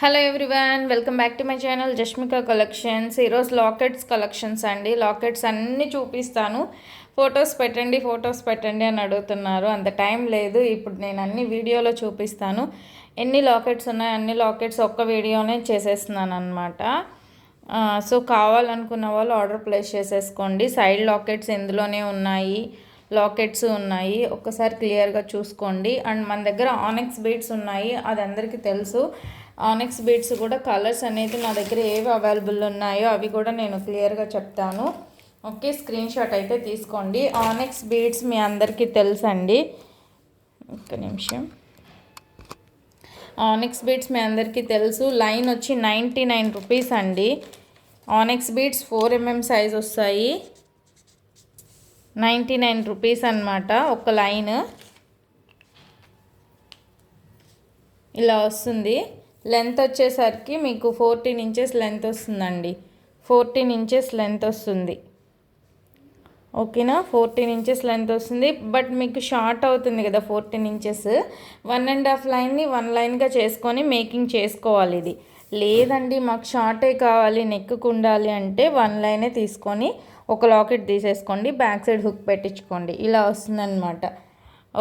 Hello everyone, welcome back to my channel Jashmika collections. ఈరోజు lockets collections అండి. Lockets అన్నీ చూపిస్తాను. ఫొటోస్ పెట్టండి అని అడుగుతున్నారు. అంత టైం లేదు. ఇప్పుడు నేను అన్ని వీడియోలో చూపిస్తాను. ఎన్ని లాకెట్స్ ఉన్నాయో అన్ని లాకెట్స్ ఒక్క వీడియోనే చేసేస్తున్నాను అనమాట. సో కావాలనుకున్న వాళ్ళు ఆర్డర్ ప్లేస్ చేసేసుకోండి. సైడ్ లాకెట్స్ ఇందులోనే ఉన్నాయి, లాకెట్స్ ఉన్నాయి. ఒక్కసారి క్లియర్గా చూసుకోండి. అండ్ మన దగ్గర ఆనెక్స్ బీడ్స్ ఉన్నాయి, అది అందరికీ తెలుసు. ఆనెక్స్ బీడ్స్ కూడా కలర్స్ అనేది నా దగ్గర ఏవి అవైలబుల్ ఉన్నాయో అవి కూడా నేను క్లియర్గా చెప్తాను. ఓకే, స్క్రీన్ షాట్ అయితే తీసుకోండి. ఆనెక్స్ బీడ్స్ మీ అందరికీ తెలుసండి. ఒక్క నిమిషం. ఆనెక్స్ బీడ్స్ మీ అందరికీ తెలుసు. లైన్ వచ్చి 99 రూపీస్ అండి. ఆనెక్స్ బీడ్స్ 4mm సైజ్ వస్తాయి. 99 రూపీస్ అనమాట. ఒక లైన్ ఇలా వస్తుంది. లెంత్ వచ్చేసరికి మీకు 14 ఇంచెస్ లెంత్ వస్తుందండి. 14 ఇంచెస్ లెంత్ వస్తుంది. ఓకేనా, 14 ఇంచెస్ లెంత్ వస్తుంది. బట్ మీకు షార్ట్ అవుతుంది కదా 14 ఇంచెస్. 1.5 లైన్ని 1 లైన్గా చేసుకొని మేకింగ్ చేసుకోవాలి. ఇది లేదండి మాకు షార్టే కావాలి, నెక్కు ఉండాలి అంటే 1 లైనే తీసుకొని ఒక లాకెట్ తీసేసుకోండి, బ్యాక్ సైడ్ హుక్ పెట్టించుకోండి. ఇలా వస్తుందన్నమాట.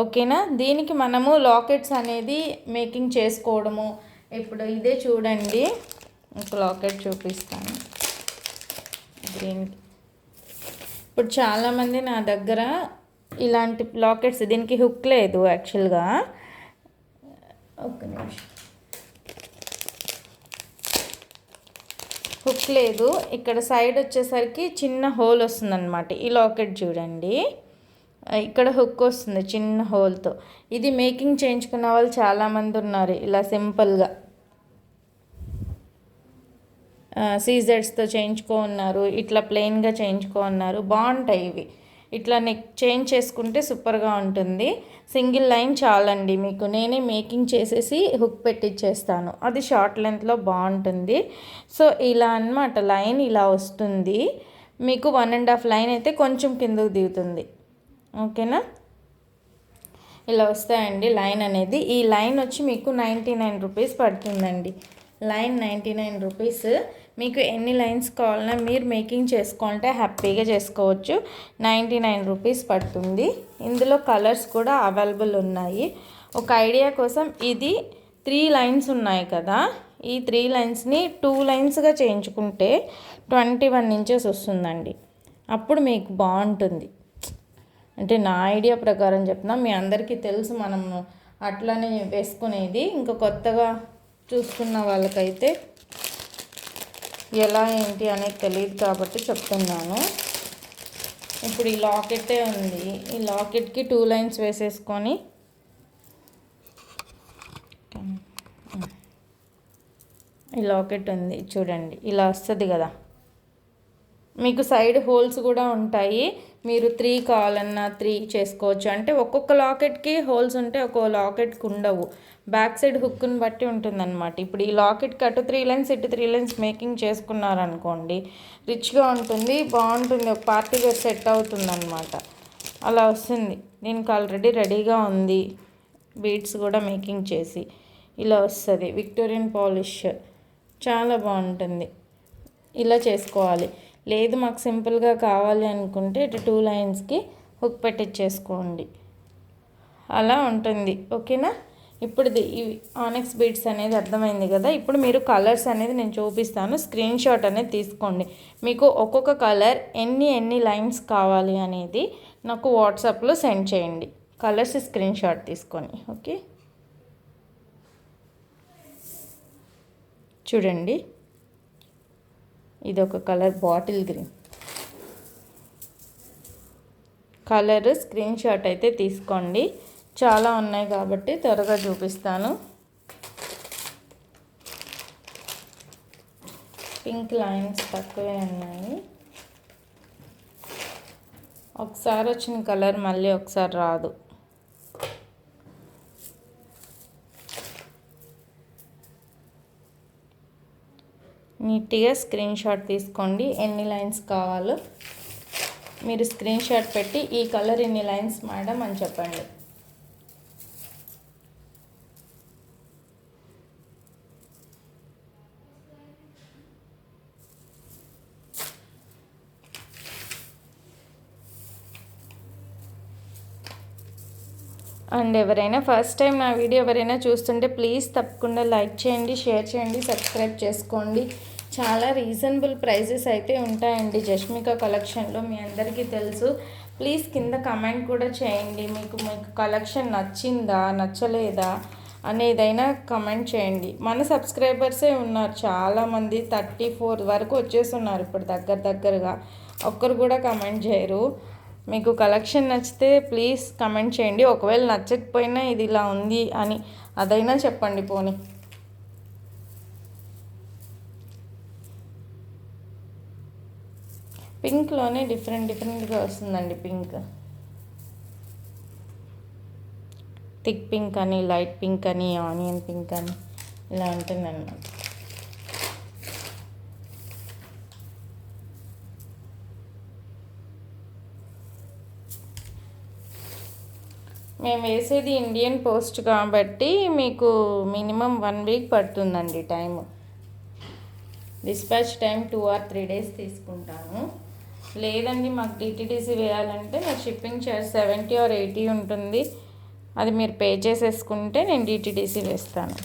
ఓకేనా, దీనికి మనము లాకెట్స్ అనేది మేకింగ్ చేసుకోవడము. ఇప్పుడు ఇదే చూడండి, ఒక లాకెట్ చూపిస్తాను గ్రీన్. ఇప్పుడు చాలామంది నా దగ్గర ఇలాంటి లాకెట్స్, దీనికి హుక్ లేదు యాక్చువల్గా. ఒక్క నిమిషం, హుక్ లేదు. ఇక్కడ సైడ్ వచ్చేసరికి చిన్న హోల్ వస్తుందన్నమాట. ఈ లాకెట్ చూడండి, ఇక్కడ హుక్ వస్తుంది చిన్న హోల్తో. ఇది మేకింగ్ చేయించుకున్న వాళ్ళు చాలామంది ఉన్నారు. ఇలా సింపుల్గా సీజర్స్తో చేయించుకున్నారు, ఇట్లా ప్లెయిన్గా చేయించుకున్నారు. బాగుంటాయి ఇవి. ఇట్లా నెక్ చేంజ్ చేసుకుంటే సూపర్గా ఉంటుంది. సింగిల్ లైన్ చాలండి మీకు. నేనే మేకింగ్ చేసేసి హుక్ పెట్టిచ్చేస్తాను. అది షార్ట్ లెంత్లో బాగుంటుంది. సో ఇలా అన్నమాట. లైన్ ఇలా వస్తుంది మీకు. 1.5 లైన్ అయితే కొంచెం కిందకు దిగుతుంది. ఓకేనా, ఇలా వస్తాయండి లైన్ అనేది. ఈ లైన్ వచ్చి మీకు 99 రూపీస్ పడుతుందండి. Line 99 rupees. మీకు ఎన్ని లైన్స్ కావాలన్నా మీరు మేకింగ్ చేసుకోవాలంటే హ్యాపీగా చేసుకోవచ్చు. 99 రూపీస్ పడుతుంది. ఇందులో కలర్స్ కూడా అవైలబుల్ ఉన్నాయి. ఒక ఐడియా కోసం, ఇది 3 లైన్స్ ఉన్నాయి కదా, ఈ 3 లైన్స్ని 2 లైన్స్గా చేయించుకుంటే 21 ఇంచెస్ వస్తుందండి. అప్పుడు మీకు బాగుంటుంది. అంటే నా ఐడియా ప్రకారం చెప్తున్నా, మీ అందరికీ తెలుసు మనం అట్లనే వేసుకునేది. ఇంకా కొత్తగా చూస్తున్న వాళ్ళకైతే ఎలా ఏంటి అనేది తెలియదు కాబట్టి చెప్తున్నాను. ఇప్పుడు ఈ లాకెట్టే ఉంది. ఈ లాకెట్కి 2 లైన్స్ వేసేసుకొని ఈ లాకెట్ ఉంది చూడండి, ఇలా వస్తుంది కదా. మీకు సైడ్ హోల్స్ కూడా ఉంటాయి. మీరు 3 కావాలన్నా 3 చేసుకోవచ్చు. అంటే ఒక్కొక్క లాకెట్కి హోల్స్ ఉంటే ఒక్కొక్క లాకెట్కి ఉండవు. బ్యాక్ సైడ్ హుక్ని బట్టి ఉంటుందన్నమాట. ఇప్పుడు ఈ లాకెట్కి అటు 3 లైన్స్ ఇటు 3 లైన్స్ మేకింగ్ చేసుకున్నారనుకోండి, రిచ్గా ఉంటుంది, బాగుంటుంది. ఒక పార్టీ వేర్ సెట్ అవుతుందన్నమాట. అలా వస్తుంది. దీనికి ఆల్రెడీ రెడీగా ఉంది బీడ్స్ కూడా మేకింగ్ చేసి. ఇలా వస్తుంది విక్టోరియన్ పాలిష్. చాలా బాగుంటుంది. ఇలా చేసుకోవాలి. లేదు మాకు సింపుల్గా కావాలి అనుకుంటే ఇటు 2 లైన్స్కి హుక్ పెట్టించేసుకోండి. అలా ఉంటుంది. ఓకేనా, ఇప్పుడు ఇవి ఆనెక్స్ బీడ్స్ అనేది అర్థమైంది కదా. ఇప్పుడు మీరు కలర్స్ అనేది నేను చూపిస్తాను, స్క్రీన్ షాట్ అనేది తీసుకోండి. మీకు ఒక్కొక్క కలర్ ఎన్ని లైన్స్ కావాలి అనేది నాకు వాట్సాప్లో సెండ్ చేయండి. కలర్స్ స్క్రీన్ షాట్ తీసుకొని. ఓకే, చూడండి, ఇదొక colour bottle green colour. Screen shot అయితే తీసుకోండి. చాలా ఉన్నాయి కాబట్టి త్వరగా చూపిస్తాను. పింక్ లైన్స్ తక్కువే ఉన్నాయి. ఒకసారి వచ్చిన కలర్ మళ్ళీ ఒకసారి రాదు. నీట్గా స్క్రీన్ షాట్ తీసుకోండి. ఎన్ని లైన్స్ కావాలో మీరు స్క్రీన్ షాట్ పెట్టి ఈ కలర్ ఎన్ని లైన్స్ మేడం అని చెప్పండి. అండ్ ఎవరైనా ఫస్ట్ టైం నా వీడియో ఎవరైనా చూస్తుంటే ప్లీజ్ తప్పకుండా లైక్ చేయండి, షేర్ చేయండి, సబ్స్క్రైబ్ చేసుకోండి. చాలా రీజనబుల్ ప్రైజెస్ అయితే ఉంటాయండి జష్మిక కలెక్షన్లో, మీ అందరికీ తెలుసు. ప్లీజ్ కింద కమెంట్ కూడా చేయండి, మీకు కలెక్షన్ నచ్చిందా నచ్చలేదా అనేదైనా కమెంట్ చేయండి. మన సబ్స్క్రైబర్సే ఉన్నారు చాలామంది, 34 వరకు వచ్చేస్తున్నారు ఇప్పుడు దగ్గరగా. ఒక్కరు కూడా కమెంట్ చేయరు. మీకు కలెక్షన్ నచ్చితే ప్లీజ్ కమెంట్ చేయండి. ఒకవేళ నచ్చకపోయినా ఇది ఇలా ఉంది అని అదైనా చెప్పండి పోనీ. పింక్లోనే డిఫరెంట్గా వస్తుందండి. పింక్, థిక్ పింక్ అని, లైట్ పింక్ అని, ఆనియన్ పింక్ అని ఇలా ఉంటుందన్నమాట. మేము వేసేది ఇండియన్ పోస్ట్ కాబట్టి మీకు మినిమం 1 వీక్ పడుతుందండి time. Dispatch time 2 or 3 days తీసుకుంటాను. లేదండి మాకు డిటీడీసీ వేయాలంటే నాకు షిప్పింగ్ చార్జ్ 70 or 80 ఉంటుంది. అది మీరు పే చేసేసుకుంటే నేను డిటీడీసీ వేస్తాను.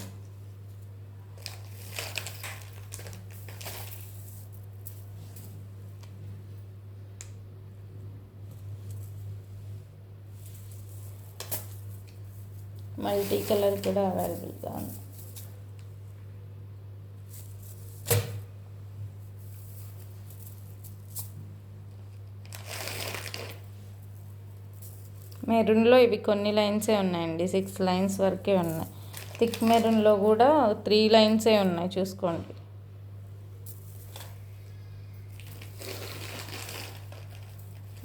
మల్టీ కలర్ కూడా అవైలబుల్గా ఉంది. మెరూన్లో ఇవి కొన్ని లైన్సే ఉన్నాయండి, 6 lines వరకే ఉన్నాయి. థిక్ మెరూన్లో కూడా 3 lines ఉన్నాయి, చూసుకోండి.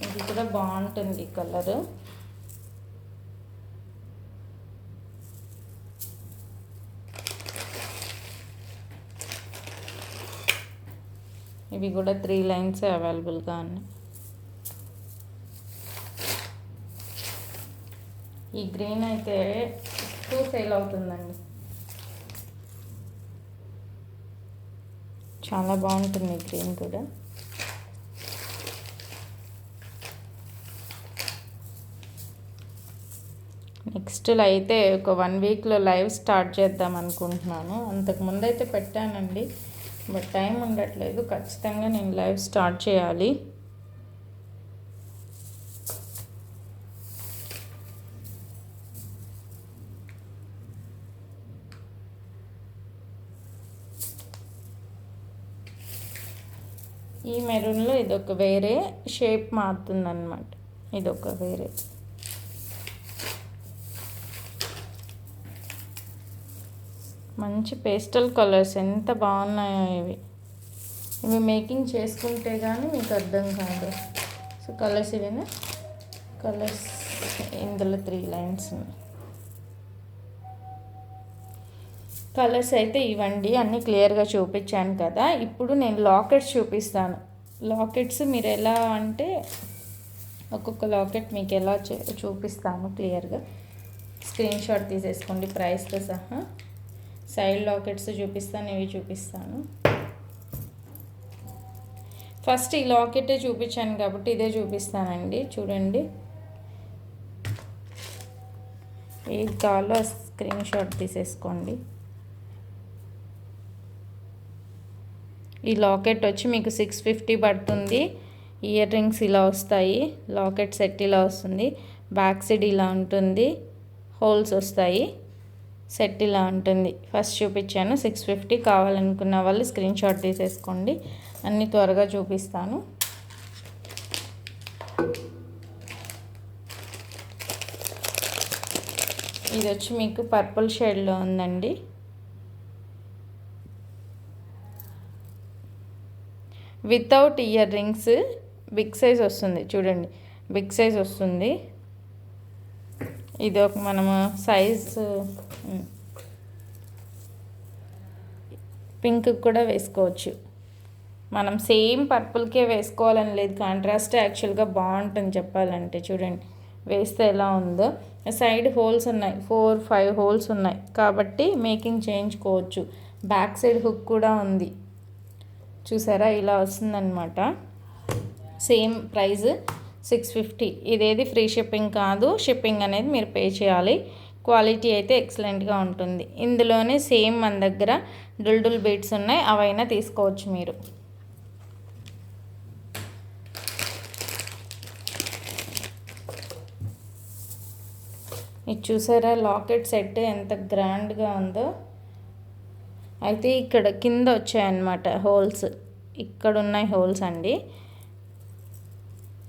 ఇది కూడా బాగుంటుంది కలరు. ఇవి కూడా 3 lines అవైలబుల్గా ఉన్నాయి. ఈ గ్రీన్ అయితే ఎక్కువ సేల్ అవుతుందండి, చాలా బాగుంటుంది గ్రీన్ కూడా. నెక్స్ట్ అయితే ఒక 1 weekలో లైవ్ స్టార్ట్ చేద్దాం అనుకుంటున్నాను. అంతకుముందు అయితే పెట్టానండి, బట్ టైం ఉండట్లేదు. ఖచ్చితంగా నేను లైవ్ స్టార్ట్ చేయాలి. ఈ మెరూన్లో ఇదొక వేరే షేప్ మారుతుందన్నమాట, ఇదొక వేరే. మంచి పేస్టల్ కలర్స్ ఎంత బాగున్నాయో ఇవి. ఇవి మేకింగ్ చేసుకుంటే కానీ మీకు అర్థం కాదు. సో కలర్స్ ఇవేనా, కలర్స్ ఇందులో 3 lines ఉన్నాయి. కలర్స్ అయితే ఇవ్వండి, అన్నీ క్లియర్గా చూపించాను కదా. ఇప్పుడు నేను లాకెట్స్ చూపిస్తాను. లాకెట్స్ మీరు ఎలా అంటే ఒక్కొక్క లాకెట్ మీకు ఎలా చూపిస్తాను క్లియర్గా. స్క్రీన్ షాట్ తీసేసుకోండి ప్రైస్తో సహా. సైడ్ లాకెట్స్ చూపిస్తాను, ఇవి చూపిస్తాను. ఫస్ట్ ఈ లాకెటే చూపించాను కాబట్టి ఇదే చూపిస్తానండి. చూడండి, ఏది కావాలో స్క్రీన్ షాట్ తీసేసుకోండి. ఈ లాకెట్ వచ్చి మీకు 650 పడుతుంది. ఇయర్ రింగ్స్ ఇలా వస్తాయి, లాకెట్ సెట్ ఇలా వస్తుంది, బ్యాక్ సైడ్ ఇలా ఉంటుంది, హోల్స్ వస్తాయి, సెట్ ఇలా ఉంటుంది. ఫస్ట్ చూపించాను 650. కావాలనుకున్న వాళ్ళు స్క్రీన్ షాట్ తీసేసుకోండి, అన్నీ త్వరగా చూపిస్తాను. ఇది వచ్చి మీకు పర్పుల్ షేడ్లో ఉందండి. Without earrings, big size వస్తుంది చూడండి, బిగ్ సైజ్ వస్తుంది. ఇది ఒక మనము సైజ్ పింక్ కూడా వేసుకోవచ్చు. మనం సేమ్ పర్పుల్కే వేసుకోవాలని లేదు, కాంట్రాస్ట్ యాక్చువల్గా బాగుంటుంది చెప్పాలంటే. చూడండి వేస్తే ఎలా ఉందో. సైడ్ హోల్స్ ఉన్నాయి, 4-5 హోల్స్ ఉన్నాయి కాబట్టి మేకింగ్ చేయించుకోవచ్చు. బ్యాక్ సైడ్ హుక్ కూడా ఉంది, చూసారా ఇలా వస్తుందన్నమాట. Same price 650. ఇదేది ఫ్రీ షిప్పింగ్ కాదు, షిప్పింగ్ అనేది మీరు పే చేయాలి. క్వాలిటీ అయితే ఎక్సలెంట్గా ఉంటుంది. ఇందులోనే సేమ్ మన దగ్గర డుల్ బీడ్స్ ఉన్నాయి, అవైనా తీసుకోవచ్చు మీరు. ఇది చూసారా లాకెట్ సెట్ ఎంత గ్రాండ్గా ఉందో. అయితే ఇక్కడ కింద వచ్చాయన్నమాట హోల్స్, ఇక్కడ ఉన్నాయి హోల్స్ అండి.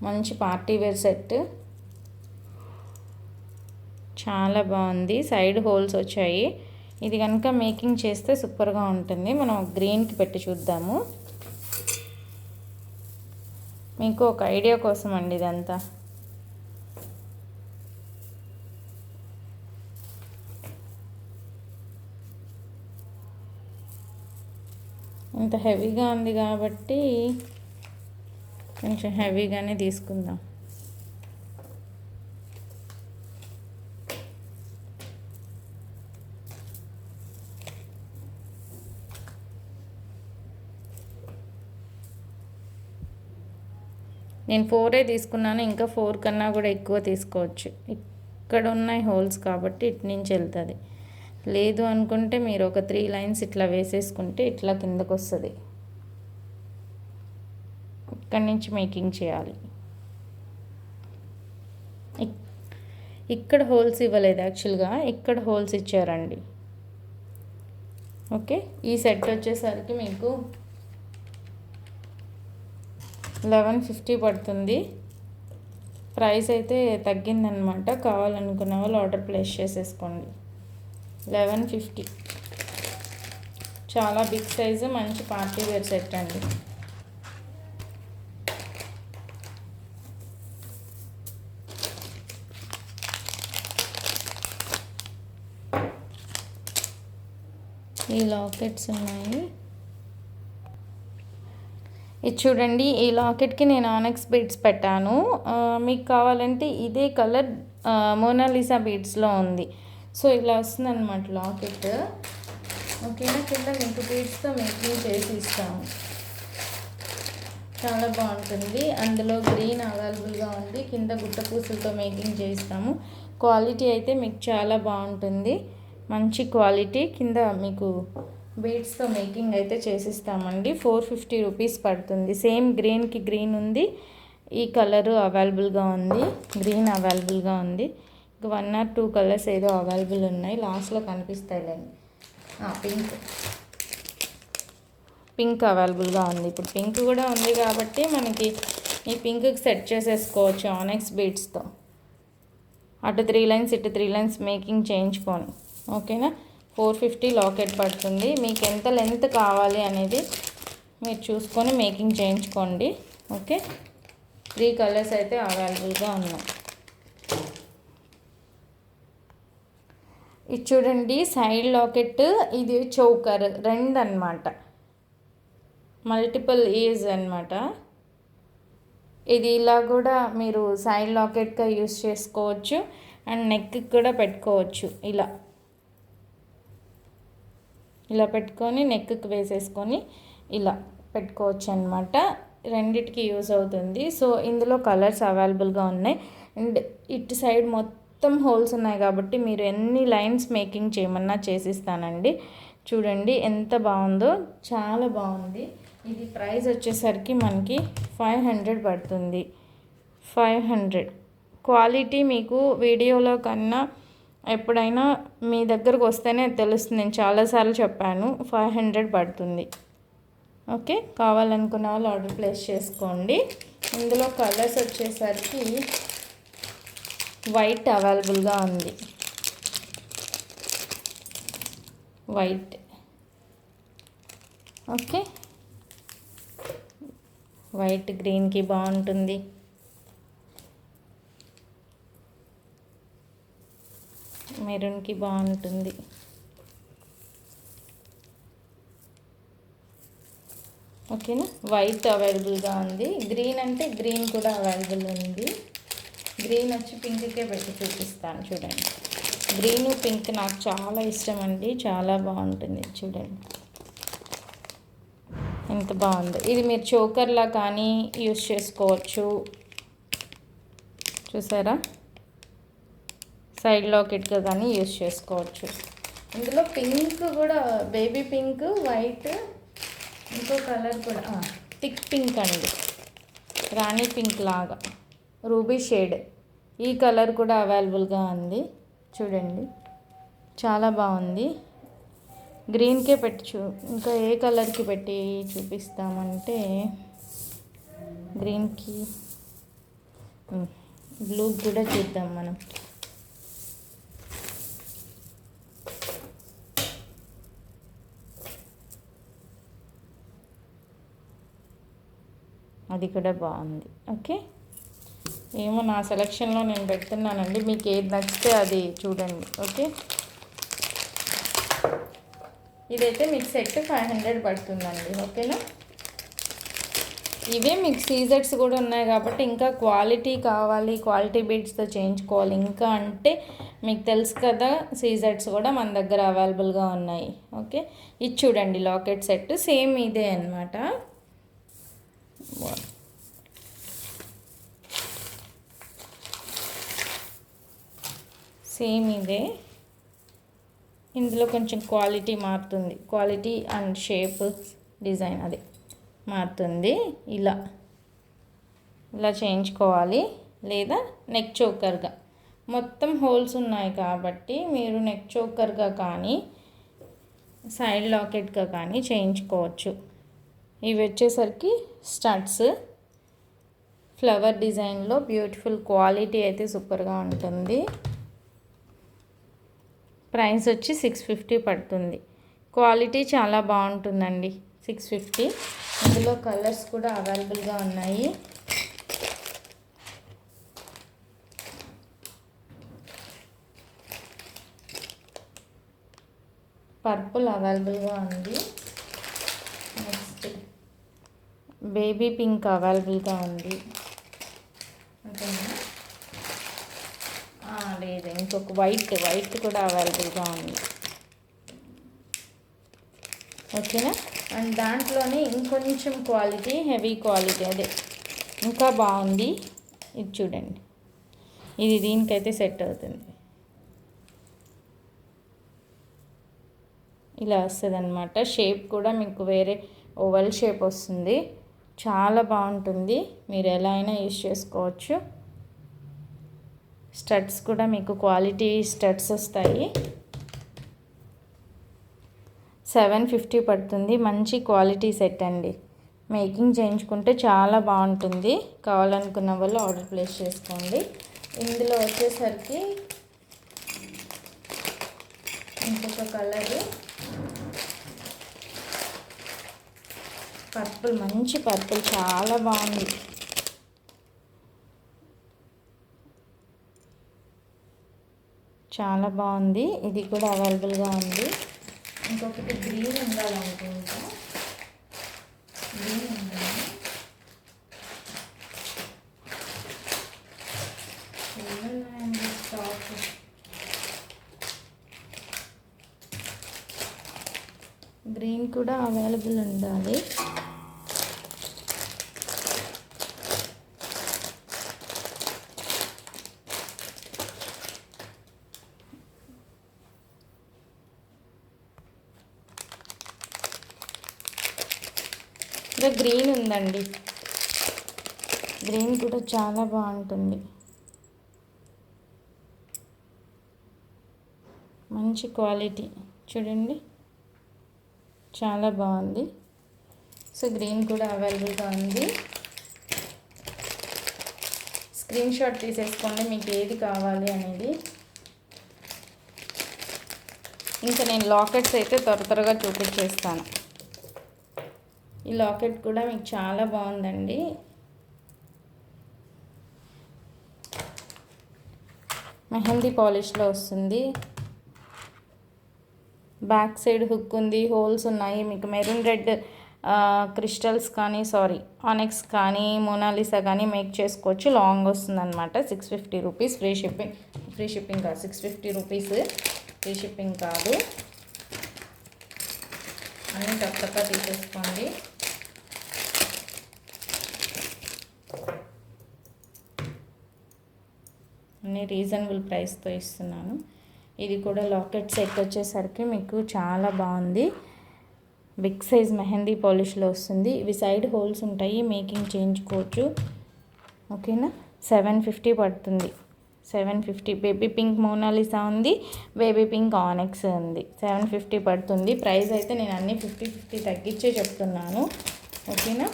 మంచి పార్టీ వేర్ సెట్, చాలా బాగుంది. సైడ్ హోల్స్ వచ్చాయి. ఇది కనుక మేకింగ్ చేస్తే సూపర్గా ఉంటుంది. మనం గ్రీన్కి పెట్టి చూద్దాము, మీకు ఒక ఐడియా కోసం అండి ఇదంతా. ఇంత హెవీగా ఉంది కాబట్టి కొంచెం హెవీగానే తీసుకుందాం. నేను 4 తీసుకున్నాను, ఇంకా 4 కన్నా కూడా ఎక్కువ తీసుకోవచ్చు. ఇక్కడ ఉన్నాయి హోల్స్ కాబట్టి ఇటు నుంచి వెళ్తుంది. లేదు అనుకుంటే మీరు ఒక 3 లైన్స్ ఇట్లా వేసేసుకుంటే ఇట్లా కిందకు వస్తుంది. ఇక్కడి నుంచి మేకింగ్ చేయాలి. ఇక్కడ హోల్స్ ఇవ్వలేదు యాక్చువల్గా, ఇక్కడ హోల్స్ ఇచ్చారండి. ఓకే, ఈ సెట్ వచ్చేసరికి మీకు 1150 పడుతుంది. ప్రైస్ అయితే తగ్గిందనమాట. కావాలనుకున్న వాళ్ళు ఆర్డర్ ప్లేస్ చేసేసుకోండి. 1150, చాలా బిగ్ సైజు, మంచి పార్టీ వేర్ సెట్ అండి. ఈ లాకెట్స్ ఉన్నాయి. ఇది చూడండి, ఈ లాకెట్కి నేను ఆనెక్స్ బీడ్స్ పెట్టాను. మీకు కావాలంటే ఇదే కలర్ మోనాలిసా బీడ్స్లో ఉంది. సో ఇలా వస్తుంది అనమాట లాకెట్. ఓకేనా, కింద మీకు బీడ్స్తో మేకింగ్ చేసి ఇస్తాము. చాలా బాగుంటుంది. అందులో గ్రీన్ అవైలబుల్గా ఉంది, కింద గుట్ట పూసలతో మేకింగ్ చేయిస్తాము. క్వాలిటీ అయితే మీకు చాలా బాగుంటుంది, మంచి క్వాలిటీ. కింద మీకు బీడ్స్తో మేకింగ్ అయితే చేసిస్తామండి. 450 రూపీస్ పడుతుంది. సేమ్ గ్రీన్కి గ్రీన్ ఉంది, ఈ కలరు అవైలబుల్గా ఉంది, గ్రీన్ అవైలబుల్గా ఉంది. 1 or 2 కలర్స్ ఏదో అవైలబుల్ ఉన్నాయి, లాస్ట్లో కనిపిస్తాయిలేండి. పింక్ అవైలబుల్గా ఉంది. ఇప్పుడు పింక్ కూడా ఉంది కాబట్టి మనకి ఈ పింక్కి సెట్ చేసేసుకోవచ్చు ఆనెక్స్ బీడ్స్తో. అటు 3 లైన్స్ ఇటు 3 లైన్స్ మేకింగ్ చేయించుకొని. ఓకేనా, 450 లాకెట్ పడుతుంది. మీకు ఎంత లెంత్ కావాలి అనేది మీరు చూసుకొని మేకింగ్ చేయించుకోండి. ఓకే, 3 కలర్స్ అయితే అవైలబుల్గా ఉన్నాయి. ఇది చూడండి, సైడ్ లాకెట్, ఇది చౌకర్ 2 అన్నమాట, మల్టిపుల్ ఈజ్ అన్నమాట. ఇది ఇలా కూడా మీరు సైడ్ లాకెట్గా యూస్ చేసుకోవచ్చు అండ్ నెక్కి కూడా పెట్టుకోవచ్చు. ఇలా పెట్టుకొని నెక్కి వేసేసుకొని ఇలా పెట్టుకోవచ్చు అన్నమాట. రెండిటికి యూజ్ అవుతుంది. సో ఇందులో కలర్స్ అవైలబుల్గా ఉన్నాయి అండ్ ఇటు సైడ్ మొత్తం హోల్స్ ఉన్నాయి కాబట్టి మీరు ఎన్ని లైన్స్ మేకింగ్ చేయమన్నా చేసిస్తానండి. చూడండి ఎంత బాగుందో, చాలా బాగుంది. ఇది ప్రైస్ వచ్చేసరికి మనకి 500 పడుతుంది. 500. క్వాలిటీ మీకు వీడియోలో కన్నా ఎప్పుడైనా మీ దగ్గరకు వస్తేనే తెలుస్తుంది. నేను చాలాసార్లు చెప్పాను, 500 పడుతుంది. ఓకే, కావాలనుకున్న వాళ్ళు ఆర్డర్ ప్లేస్ చేసుకోండి. ఇందులో కలర్స్ వచ్చేసరికి వైట్ అవైలబుల్గా ఉంది. వైట్, ఓకే, వైట్ గ్రీన్కి బాగుంటుంది. మెరూన్కి బాగుంటుంది. ఓకేనా, వైట్ అవైలబుల్గా ఉంది. గ్రీన్ అంటే గ్రీన్ కూడా అవైలబుల్ ఉంది. గ్రీన్ వచ్చి పింక్కే పెట్టి చూపిస్తాను. చూడండి, గ్రీను పింక్ నాకు చాలా ఇష్టం అండి, చాలా బాగుంటుంది. చూడండి ఎంత బాగుందో. ఇది మీరు చోకర్లా కానీ యూస్ చేసుకోవచ్చు. చూసారా, సైడ్ లాకెట్గా కానీ యూస్ చేసుకోవచ్చు. ఇందులో పింక్ కూడా, బేబీ పింక్, వైట్, ఇంకో కలర్ కూడా థిక్ పింక్ అండి, రాణి పింక్ లాగా రూబీ షేడ్, ఈ కలర్ కూడా అవైలబుల్గా ఉంది. చూడండి చాలా బాగుంది. గ్రీన్కే పెట్టి ఇంకా ఏ కలర్కి పెట్టి చూపిస్తామంటే గ్రీన్కి, బ్లూ కూడా చూద్దాం మనం. అది కూడా బాగుంది. ఓకే, ఏమో నా సెలెక్షన్లో నేను పెడుతున్నానండి, మీకు ఏది నచ్చితే అది చూడండి. ఓకే, ఇదైతే మీకు సెట్ 500 పడుతుందండి. ఓకేనా, ఇవే మీకు సీజెట్స్ కూడా ఉన్నాయి కాబట్టి ఇంకా క్వాలిటీ కావాలి, క్వాలిటీ బీడ్స్తో చేయించుకోవాలి ఇంకా అంటే మీకు తెలుసు కదా, సీజెట్స్ కూడా మన దగ్గర అవైలబుల్గా ఉన్నాయి. ఓకే, ఇది చూడండి లాకెట్ సెట్ సేమ్ ఇదే అనమాట. సేమ్ ఇదే, ఇందులో కొంచెం క్వాలిటీ మారుతుంది, క్వాలిటీ అండ్ షేప్ డిజైన్ అదే మారుతుంది. ఇలా చేయించుకోవాలి, లేదా నెక్ చోకర్గా, మొత్తం హోల్స్ ఉన్నాయి కాబట్టి మీరు నెక్ చోకర్గా కానీ సైడ్ లాకెట్గా కానీ చేయించుకోవచ్చు. ఇవి వచ్చేసరికి స్టడ్స్, ఫ్లవర్ డిజైన్లో బ్యూటిఫుల్, క్వాలిటీ అయితే సూపర్గా ఉంటుంది. ప్రైస్ వచ్చి 650 పడుతుంది. క్వాలిటీ చాలా బాగుంటుందండి. 650. ఇందులో కలర్స్ కూడా అవైలబుల్గా ఉన్నాయి. పర్పుల్ అవైలబుల్గా ఉంది. నెక్స్ట్ బేబీ పింక్ అవైలబుల్గా ఉంది. లేదు, ఇంకొక వైట్ కూడా అవైలబుల్గా ఉంది. ఓకేనా, అండ్ దాంట్లోనే ఇంకొంచెం క్వాలిటీ, హెవీ క్వాలిటీ, అదే ఇంకా బాగుంది. ఇది చూడండి, ఇది దీనికైతే సెట్ అవుతుంది. ఇలా వస్తుంది అనమాట. షేప్ కూడా మీకు వేరే ఓవల్ షేప్ వస్తుంది, చాలా బాగుంటుంది. మీరు ఎలా అయినా యూజ్ చేసుకోవచ్చు. స్టడ్స్ కూడా మీకు క్వాలిటీ స్టడ్స్ వస్తాయి. 750 పడుతుంది. మంచి క్వాలిటీ సెట్ అండి. మేకింగ్ చేయించుకుంటే చాలా బాగుంటుంది. కావాలనుకున్న వాళ్ళు ఆర్డర్ ప్లేస్ చేసుకోండి. ఇందులో వచ్చేసరికి ఇంకొక కలర్ పర్పుల్, మంచి పర్పుల్, చాలా బాగుంది. చాలా బాగుంది. ఇది కూడా అవైలబుల్గా ఉంది. ఇంకొకటి గ్రీన్ ఉండాలనుకుంటా, గ్రీన్ ఉండాలి. ఏమున్నాయండి స్టాక్? గ్రీన్ కూడా అవైలబుల్ ఉండాలి. గ్రీన్ ఉందండి, గ్రీన్ కూడా చాలా బాగుంటుంది. మంచి క్వాలిటీ చూడండి, చాలా బాగుంది. సో గ్రీన్ కూడా అవైలబుల్గా ఉంది. స్క్రీన్ షాట్ తీసేసుకోండి మీకు ఏది కావాలి అనేది. ఇంకా నేను లాకెట్స్ అయితే త్వరగా చూపించేస్తాను. ఈ లాకెట్ కూడా మీకు చాలా బాగుందండి. మెహందీ పాలిష్లో వస్తుంది. బ్యాక్ సైడ్ హుక్ ఉంది, హోల్స్ ఉన్నాయి. మీకు మెరూన్ రెడ్ క్రిస్టల్స్ కానీ ఆనెక్స్ కానీ మోనాలిసా కానీ మేక్ చేసుకోవచ్చు. లాంగ్ వస్తుంది అనమాట. 650 రూపీస్. ఫ్రీ షిప్పింగ్ కాదు, 650 రూపీస్ ఫ్రీ షిప్పింగ్ కాదు. అన్నీ తప్పక తీసేసుకోండి. అన్ని రీజనబుల్ ప్రైస్తో ఇస్తున్నాను. ఇది కూడా లాకెట్ సెట్ వచ్చేసరికి మీకు చాలా బాగుంది. బిగ్ సైజ్ మెహందీ పాలిష్లో వస్తుంది. ఇవి సైడ్ హోల్స్ ఉంటాయి, మేకింగ్ చేయించుకోవచ్చు. ఓకేనా, 750 పడుతుంది. 750. బేబీ పింక్ మోనాలిసా ఉంది, బేబీ పింక్ ఆనెక్స్ ఉంది. 750 పడుతుంది. ప్రైస్ అయితే నేను అన్ని 50 తగ్గించే చెప్తున్నాను. ఓకేనా,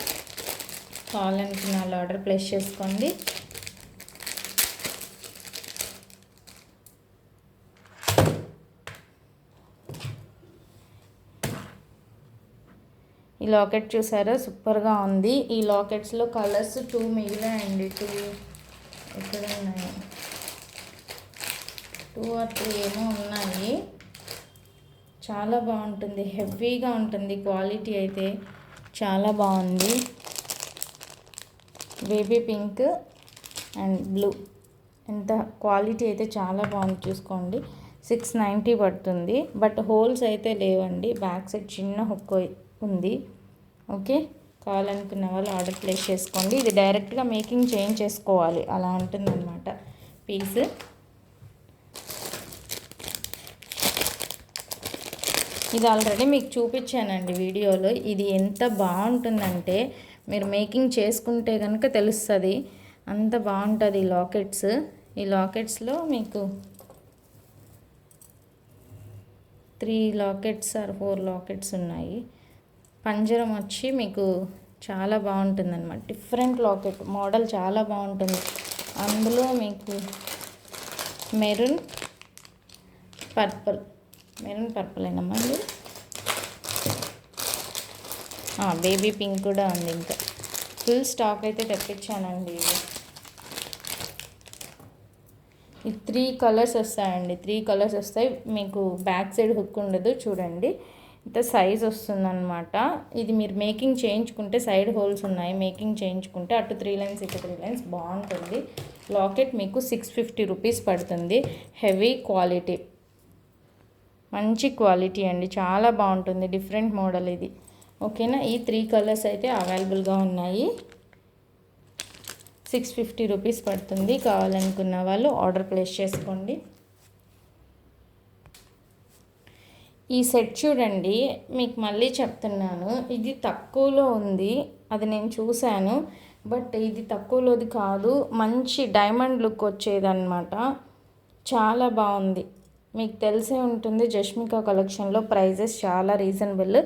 కావాలనుకున్న వాళ్ళు ఆర్డర్ ప్లేస్ చేసుకోండి. ఈ లాకెట్ చూసారా, సూపర్గా ఉంది. ఈ లాకెట్స్లో కలర్స్ 2 మిగిలాయండి. 2 ఎక్కడ ఉన్నాయి, 2 or 3 ఏమో ఉన్నాయి. చాలా బాగుంటుంది, హెవీగా ఉంటుంది. క్వాలిటీ అయితే చాలా బాగుంది. బేబీ పింక్ అండ్ బ్లూ, ఎంత క్వాలిటీ అయితే చాలా బాగుంది. చూసుకోండి, 690 పడుతుంది. బట్ హోల్స్ అయితే లేవండి, బ్యాక్ సైడ్ చిన్న హుక్ ఉంది. ఓకే, కావాలనుకున్న వాళ్ళు ఆర్డర్ ప్లేస్ చేసుకోండి. ఇది డైరెక్ట్గా మేకింగ్ చేంజ్ చేసుకోవాలి, అలా ఉంటుందన్నమాట పీస్. ఇది ఆల్రెడీ మీకు చూపించానండి వీడియోలో. ఇది ఎంత బాగుంటుందంటే మీరు మేకింగ్ చేసుకుంటే కనుక తెలుస్తుంది, అంత బాగుంటుంది. ఈ లాకెట్స్లో మీకు 3 లాకెట్స్ ఆర్ 4 లాకెట్స్ ఉన్నాయి. పంజరం వచ్చి మీకు చాలా బాగుంటుంది అన్నమాట. డిఫరెంట్ లాకెట్ మోడల్ చాలా బాగుంటుంది. అందులో మీకు మెరూన్ పర్పుల్ అయినమ్మా, బేబీ పింక్ కూడా ఉంది. ఇంకా ఫుల్ స్టాక్ అయితే తెప్పించానండి. ఈ 3 కలర్స్ వస్తాయండి. 3 కలర్స్ వస్తాయి. మీకు బ్యాక్ సైడ్ హుక్ ఉండదు, చూడండి ఇంత సైజ్ వస్తుందన్నమాట. ఇది మీరు మేకింగ్ చేయించుకుంటే సైడ్ హోల్స్ ఉన్నాయి, మేకింగ్ చేయించుకుంటే అటు 3 లైన్స్ ఇటు 3 లైన్స్ బాగుంటుంది. లాకెట్ మీకు 650 రూపీస్ పడుతుంది. హెవీ క్వాలిటీ, మంచి క్వాలిటీ అండి, చాలా బాగుంటుంది. డిఫరెంట్ మోడల్ ఇది. ఓకేనా, ఈ 3 కలర్స్ అయితే అవైలబుల్గా ఉన్నాయి. 650 రూపీస్ పడుతుంది. కావాలనుకున్న వాళ్ళు ఆర్డర్ ప్లేస్ చేసుకోండి. ఈ సెట్ చూడండి, మీకు మళ్ళీ చెప్తున్నాను, ఇది తక్కువలో ఉంది, అది నేను చూశాను. బట్ ఇది తక్కువలోది కాదు, మంచి డైమండ్ లుక్ వచ్చేదన్నమాట. చాలా బాగుంది. మీకు తెలిసే ఉంటుంది, జష్మికా కలెక్షన్లో ప్రైజెస్ చాలా రీజనబుల్.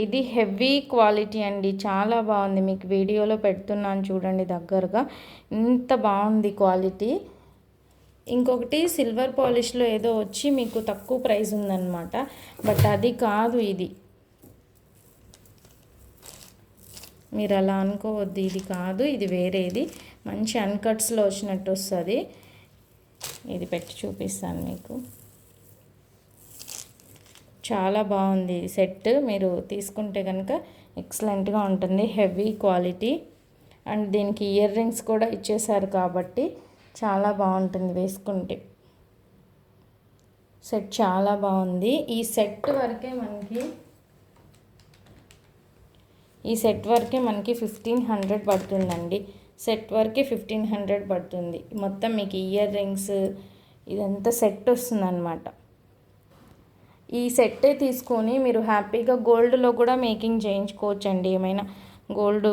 ఇది హెవీ క్వాలిటీ అండి, చాలా బాగుంది. మీకు వీడియోలో పెడుతున్నాను చూడండి దగ్గరగా, ఎంత బాగుంది క్వాలిటీ. ఇంకొకటి సిల్వర్ పాలిష్లో ఏదో వచ్చి మీకు తక్కువ ప్రైస్ ఉందన్నమాట, బట్ అది కాదు. ఇది మీరు అలా అనుకోవద్దు, ఇది కాదు, ఇది వేరేది. మంచి అన్కట్స్లో వచ్చినట్టు వస్తుంది. ఇది పెట్టి చూపిస్తాను మీకు. చాలా బాగుంది సెట్, మీరు తీసుకుంటే కనుక ఎక్సలెంట్గా ఉంటుంది. హెవీ క్వాలిటీ అండ్ దీనికి ఇయర్ రింగ్స్ కూడా ఇచ్చేసారు కాబట్టి చాలా బాగుంటుంది వేసుకుంటే. సెట్ చాలా బాగుంది. ఈ సెట్ వరకే మనకి 1500 పడుతుందండి. సెట్ వరకే 1500 పడుతుంది. మొత్తం మీకు ఇయర్ రింగ్స్ ఇదంతా సెట్ వస్తుందన్నమాట. ఈ సెట్టే తీసుకొని మీరు హ్యాపీగా గోల్డ్లో కూడా మేకింగ్ చేయించుకోవచ్చండి. ఏమైనా గోల్డ్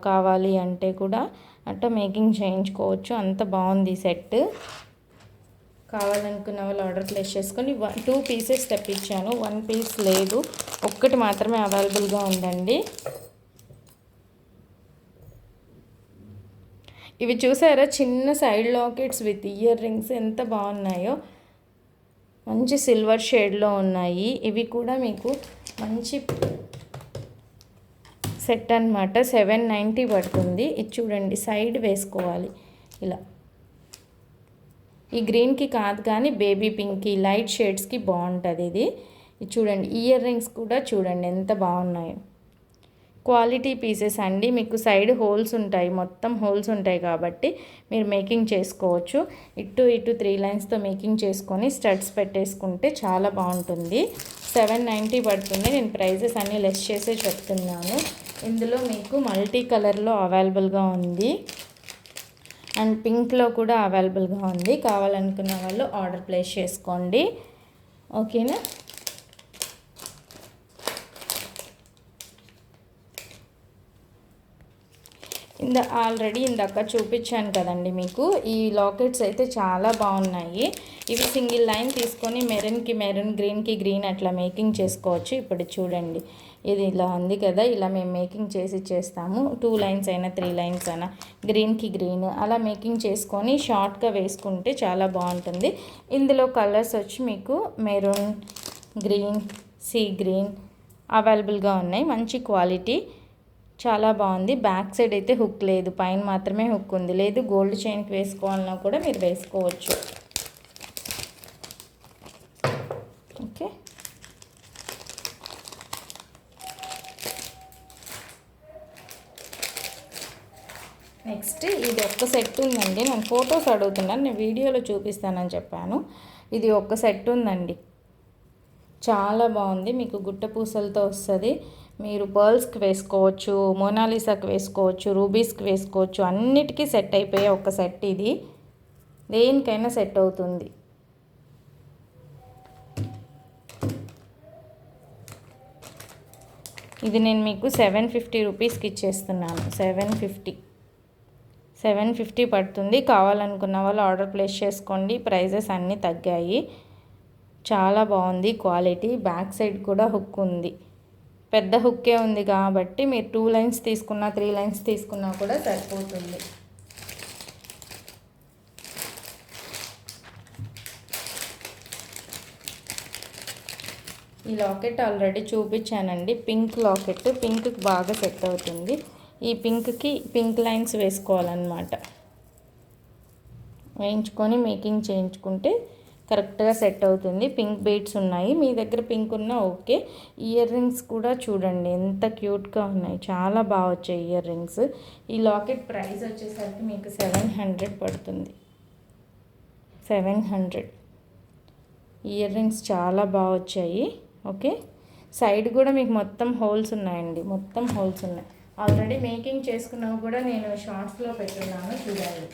కావాలి అంటే కూడా అట్లా మేకింగ్ చేయించుకోవచ్చు. అంత బాగుంది సెట్. కావాలనుకున్న వాళ్ళు ఆర్డర్ ప్లేస్ చేసుకొని 2 పీసెస్ తెప్పించాను, 1 పీస్ లేదు, ఒక్కటి మాత్రమే అవైలబుల్గా ఉందండి. ఇవి చూసారా, చిన్న side lockets with ear rings ఎంత బాగున్నాయో. మంచి సిల్వర్ షేడ్లో ఉన్నాయి. ఇవి కూడా మీకు మంచి సెట్ అన్నమాట. 790 పడుతుంది. ఇది చూడండి, సైడ్ వేసుకోవాలి ఇలా. ఈ గ్రీన్కి కాదు కానీ బేబీ పింక్కి లైట్ షేడ్స్కి బాగుంటుంది ఇది. చూడండి, ఇయర్ రింగ్స్ కూడా చూడండి ఎంత బాగున్నాయో. క్వాలిటీ పీసెస్ అండి. మీకు సైడ్ హోల్స్ ఉంటాయి, మొత్తం హోల్స్ ఉంటాయి కాబట్టి మీరు మేకింగ్ చేసుకోవచ్చు. ఇటు 3 లైన్స్తో మేకింగ్ చేసుకొని స్టడ్స్ పెట్టేసుకుంటే చాలా బాగుంటుంది. 790 పడుతుంది. నేను ప్రైజెస్ అన్నీ లెస్ చేసే చెప్తున్నాను. ఇందులో మీకు మల్టీ కలర్లో అవైలబుల్గా ఉంది. అండ్ పింక్లో కూడా అవైలబుల్గా ఉంది. కావాలనుకున్న వాళ్ళు ఆర్డర్ ప్లేస్ చేసుకోండి. ఓకేనా. ఆల్రెడీ ఇందాక చూపించాను కదండి మీకు. ఈ లాకెట్స్ అయితే చాలా బాగున్నాయి. ఇవి సింగిల్ లైన్ తీసుకొని మెరూన్కి మెరూన్, గ్రీన్కి గ్రీన్ అట్లా మేకింగ్ చేసుకోవచ్చు. ఇప్పుడు చూడండి, ఇది ఇలా ఉంది కదా, ఇలా మేము మేకింగ్ చేస్తాము. 2 లైన్స్ అయినా 3 లైన్స్ అయినా గ్రీన్కి గ్రీన్ అలా మేకింగ్ చేసుకొని షార్ట్గా వేసుకుంటే చాలా బాగుంటుంది. ఇందులో కలర్స్ వచ్చి మీకు మెరూన్, గ్రీన్, సీ గ్రీన్ అవైలబుల్గా ఉన్నాయి. మంచి క్వాలిటీ, చాలా బాగుంది. బ్యాక్ సైడ్ అయితే హుక్ లేదు, పైన మాత్రమే హుక్ ఉంది. లేదు గోల్డ్ చైన్కి వేసుకోవాలన్నా కూడా మీరు వేసుకోవచ్చు. ఓకే. నెక్స్ట్ ఇది ఒక్క సెట్ ఉందండి. నేను ఫొటోస్ అడుగుతున్నాను, నేను వీడియోలో చూపిస్తానని చెప్పాను. ఇది ఒక్క సెట్ ఉందండి, చాలా బాగుంది. మీకు గుట్ట పూసలతో వస్తుంది. మీరు పర్ల్స్కి వేసుకోవచ్చు, మోనాలిసాకి వేసుకోవచ్చు, రూబీస్కి వేసుకోవచ్చు. అన్నిటికీ సెట్ అయిపోయే ఒక సెట్ ఇది. దేనికైనా సెట్ అవుతుంది. ఇది నేను మీకు 750 రూపీస్కి ఇచ్చేస్తున్నాను. 750 పడుతుంది. కావాలనుకున్న వాళ్ళు ఆర్డర్ ప్లేస్ చేసుకోండి. ప్రైజెస్ అన్నీ తగ్గాయి. చాలా బాగుంది క్వాలిటీ. బ్యాక్ సైడ్ కూడా హుక్ ఉంది, పెద్ద హుక్కే ఉంది కాబట్టి మీరు 2 లైన్స్ తీసుకున్నా 3 లైన్స్ తీసుకున్నా కూడా సరిపోతుంది. ఈ లాకెట్ ఆల్రెడీ చూపించానండి. పింక్ లాకెట్, పింక్కి బాగా సెట్ అవుతుంది. ఈ పింక్కి పింక్ లైన్స్ వేసుకోవాలన్నమాట. వేయించుకొని మేకింగ్ చేయించుకుంటే కరెక్ట్గా సెట్ అవుతుంది. పింక్ బీడ్స్ ఉన్నాయి, మీ దగ్గర పింక్ ఉన్నా ఓకే. ఇయర్ రింగ్స్ కూడా చూడండి ఎంత క్యూట్గా ఉన్నాయి, చాలా బాగా వచ్చాయి ఇయర్ రింగ్స్. ఈ లాకెట్ ప్రైస్ వచ్చేసరికి మీకు 700 పడుతుంది. 700. ఇయర్ రింగ్స్ చాలా బాగా వచ్చాయి. ఓకే. సైడ్ కూడా మీకు మొత్తం హోల్స్ ఉన్నాయండి, మొత్తం హోల్స్ ఉన్నాయి. ఆల్రెడీ మేకింగ్ చేసుకున్నావు కూడా నేను షార్ట్స్లో పెట్టున్నాను, చూడండి.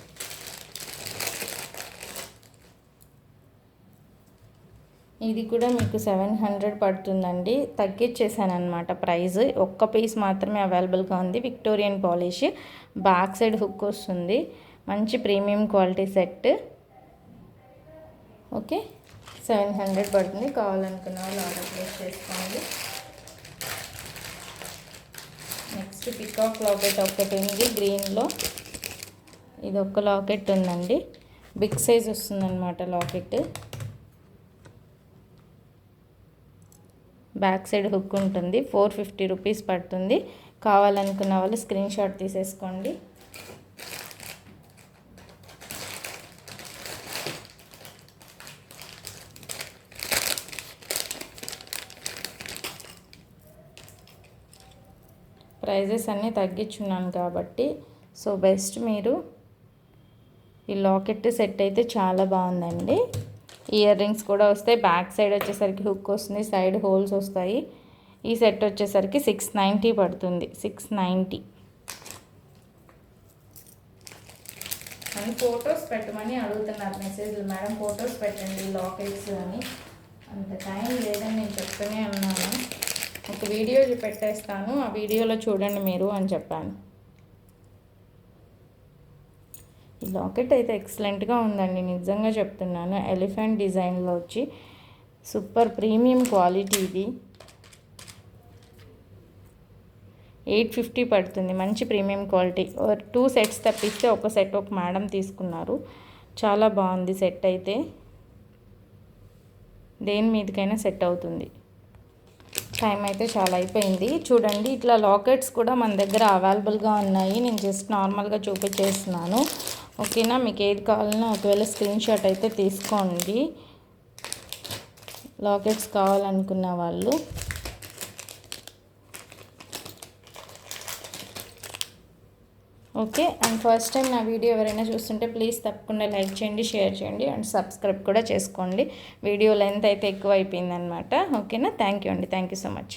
ఇది కూడా మీకు 700 పడుతుందండి. తగ్గించేసాను అనమాట ప్రైస్. ఒక్క పీస్ మాత్రమే అవైలబుల్గా ఉంది. Victorian polish, back side hook వస్తుంది. మంచి ప్రీమియం క్వాలిటీ సెట్. ఓకే. 700 పడుతుంది. కావాలనుకున్న వాళ్ళు ఆర్డర్ ప్లేస్ చేసుకోండి. నెక్స్ట్ పికాక్ లాకెట్ ఒకటి ఉంది గ్రీన్లో. ఇది ఒక లాకెట్ ఉందండి, బిగ్ సైజ్ వస్తుందన్నమాట లాకెట్. బ్యాక్ సైడ్ హుక్ ఉంటుంది. 450 రూపీస్ పడుతుంది. కావాలనుకున్న వాళ్ళు స్క్రీన్ షాట్ తీసేసుకోండి. ప్రైజెస్ అన్నీ తగ్గించున్నాను కాబట్టి సో బెస్ట్. మీరు ఈ లాకెట్ సెట్ అయితే చాలా బాగుందండి. ఇయర్ రింగ్స్ కూడా వస్తాయి. బ్యాక్ సైడ్ వచ్చేసరికి హుక్ వస్తుంది, సైడ్ హోల్స్ వస్తాయి. ఈ సెట్ వచ్చేసరికి 690 పడుతుంది. 690. అని ఫొటోస్ పెట్టమని అడుగుతున్నారు మెసేజ్లు. మేడం ఫొటోస్ పెట్టండి లాకెట్స్ అని. అంత టైం లేదని నేను చెప్తూనే ఉన్నాను. ఒక వీడియో పెట్టేస్తాను, ఆ వీడియోలో చూడండి మీరు అని చెప్పాను. ఈ లాకెట్ అయితే ఎక్సలెంట్గా ఉందండి, నిజంగా చెప్తున్నాను. ఎలిఫెంట్ డిజైన్లో వచ్చి సూపర్ ప్రీమియం క్వాలిటీ. ఇది 850 పడుతుంది. మంచి ప్రీమియం క్వాలిటీ. 2 సెట్స్ తప్పిస్తే ఒక సెట్ ఒక మేడం తీసుకున్నారు. చాలా బాగుంది సెట్ అయితే, దేని మీదకైనా సెట్ అవుతుంది. టైం అయితే చాలా అయిపోయింది. చూడండి ఇట్లా లాకెట్స్ కూడా మన దగ్గర అవైలబుల్గా ఉన్నాయి. నేను జస్ట్ నార్మల్గా చూపించేస్తున్నాను. ఓకేనా. మీకు ఏది కావాలన్నా ఒకవేళ స్క్రీన్ షాట్ అయితే తీసుకోండి. లాకెట్స్ కావాలనుకున్న వాళ్ళు. ఓకే. అండ్ ఫస్ట్ టైం నా వీడియో ఎవరైనా చూస్తుంటే ప్లీజ్ తప్పకుండా లైక్ చేయండి, షేర్ చేయండి అండ్ సబ్స్క్రైబ్ కూడా చేసుకోండి. వీడియో లెంత్ అయితే ఎక్కువ అయిపోయిందనమాట. ఓకేనా. థ్యాంక్ యూ అండి. Thank you so much.